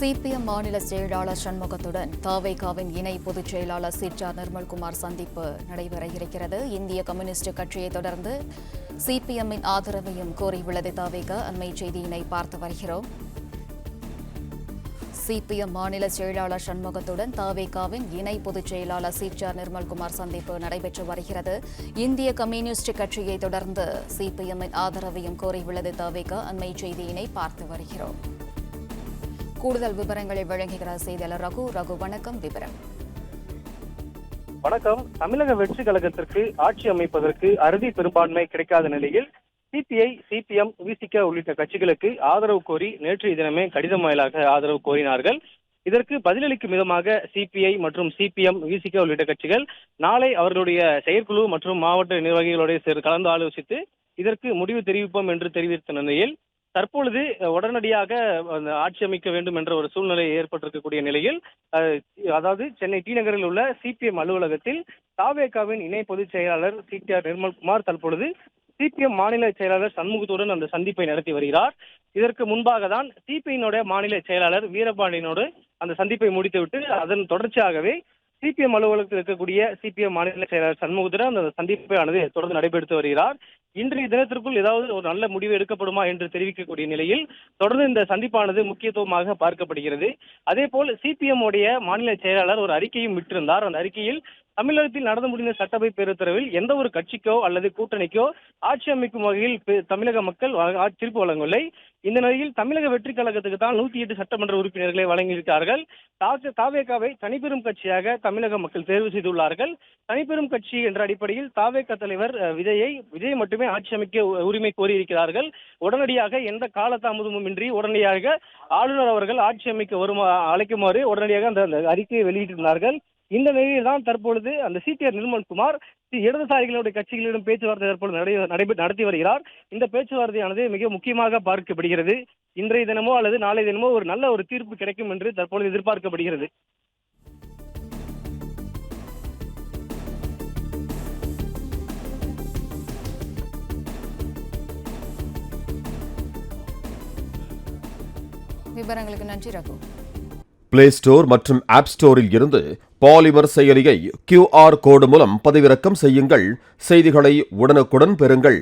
CPM மாநில செயலாளர் சண்முகத்துடன் தவேகாவின் இணை பொதுச் செயலாளர் சிற்றா நிர்மல்குமார் சந்திப்பு நடைபெற இருக்கிறது. இந்திய கம்யூனிஸ்ட் கட்சியை தொடர்ந்து சிபிஎம்மின் ஆதரவையும் கோரியுள்ளது தவேகா. அண்மை செய்தியினை பார்த்து வருகிறோம். சிபிஎம் மாநில செயலாளர் சண்முகத்துடன் தவேகாவின் இணை பொதுச் செயலாளர் சிற்றா நிர்மல்குமார் சந்திப்பு நடைபெற்று வருகிறது. இந்திய கம்யூனிஸ்ட் கட்சியை தொடர்ந்து சிபிஎம்மின் ஆதரவையும் கோரியுள்ளது தவேகா. அண்மை செய்தியினை பார்த்து வருகிறோம். கூடுதல் விவரங்களை வழங்குகிறார் செய்தியாளர் ரகு. வணக்கம். விவரம். வணக்கம். தமிழக வெற்றி கழகத்திற்கு ஆட்சி அமைப்பதற்கு அறுதி பெரும்பான்மை கிடைக்காத நிலையில் சிபிஐ, சிபிஎம், விசிக உள்ளிட்ட கட்சிகளுக்கு ஆதரவு கோரி நேற்றைய தினமே கடிதம் வாயிலாக ஆதரவு கோரினார்கள். இதற்கு பதிலளிக்கும் விதமாக சிபிஐ மற்றும் சிபிஎம், விசிக உள்ளிட்ட கட்சிகள் நாளை அவர்களுடைய செயற்குழு மற்றும் மாவட்ட நிர்வாகிகளுடைய கலந்து ஆலோசித்து இதற்கு முடிவு தெரிவிப்போம் என்று தெரிவித்த நிலையில் தற்பொழுது உடனடியாக ஆட்சி அமைக்க வேண்டும் என்ற ஒரு சூழ்நிலை ஏற்பட்டிருக்கக்கூடிய நிலையில் அதாவது சென்னை டி நகரில் உள்ள சிபிஎம் அலுவலகத்தில் தவேகாவின் இணை பொதுச் செயலாளர் சிற்றா நிர்மல்குமார் தற்பொழுது சிபிஎம் மாநில செயலாளர் சண்முகத்துடன் அந்த சந்திப்பை நடத்தி வருகிறார். இதற்கு முன்பாக தான் சிபிஐனுடைய மாநில செயலாளர் வீரபாண்டியனோடு அந்த சந்திப்பை முடித்துவிட்டு அதன் தொடர்ச்சியாகவே சிபிஎம் அலுவலகத்தில் இருக்கக்கூடிய சிபிஎம் மாநில செயலாளர் சண்முகத்துடன் அந்த சந்திப்பானது தொடர்ந்து நடைபெற்று வருகிறார். இன்றைய தினத்திற்குள் ஏதாவது ஒரு நல்ல முடிவு எடுக்கப்படுமா என்று தெரிவிக்கக்கூடிய நிலையில் தொடர்ந்து இந்த சந்திப்பானது முக்கியத்துவமாக பார்க்கப்படுகிறது. அதே போல் சிபிஎம் உடைய மாநில செயலாளர் ஒரு அறிக்கையும் விட்டிருந்தார். அந்த அறிக்கையில் தமிழகத்தில் நடந்து முடிந்த சட்டசபை பேருத்தரவில் எந்த ஒரு கட்சிக்கோ அல்லது கூட்டணிக்கோ ஆட்சி அமைக்கும் வகையில் தமிழக மக்கள் தீர்ப்பு வழங்கவில்லை. இந்த நிலையில் தமிழக வெற்றி கழகத்துக்கு தான் 108 சட்டமன்ற உறுப்பினர்களை வழங்கியிருக்கிறார்கள். தவேகாவை தனிப்பெரும் கட்சியாக தமிழக மக்கள் தேர்வு செய்துள்ளார்கள். தனிப்பெரும் கட்சி என்ற அடிப்படையில் தவேகா தலைவர் விஜய் மட்டுமே ஆட்சி அமைக்க உரிமை கோரியிருக்கிறார்கள். உடனடியாக எந்த காலதாமதமும் இன்றி உடனடியாக ஆளுநர் அவர்கள் ஆட்சி அமைக்க அழைக்குமாறு உடனடியாக அந்த அறிக்கையை வெளியிட்டிருந்தார்கள். இந்த நிலையில் தான் தற்பொழுது அந்த சிற்றா நிர்மல்குமார் இடதுசாரிகளுடைய கட்சிகளிடம் பேச்சுவார்த்தை தற்பொழுது நடத்தி வருகிறார். இந்த பேச்சுவார்த்தையானது மிக முக்கியமாக பார்க்கப்படுகிறது. இன்றைய தினமோ அல்லது நாளைய தினமோ ஒரு நல்ல ஒரு தீர்ப்பு கிடைக்கும் என்று தற்பொழுது எதிர்பார்க்கப்படுகிறது. விவரங்களுக்கு நன்றி ரகு. பிளே ஸ்டோர் மற்றும் ஆப் ஸ்டோரில் இருந்து பாலிமர் செயலியை QR கோடு மூலம் பதிவிறக்கம் செய்யுங்கள். செய்திகளை உடனுக்குடன் பெறுங்கள்.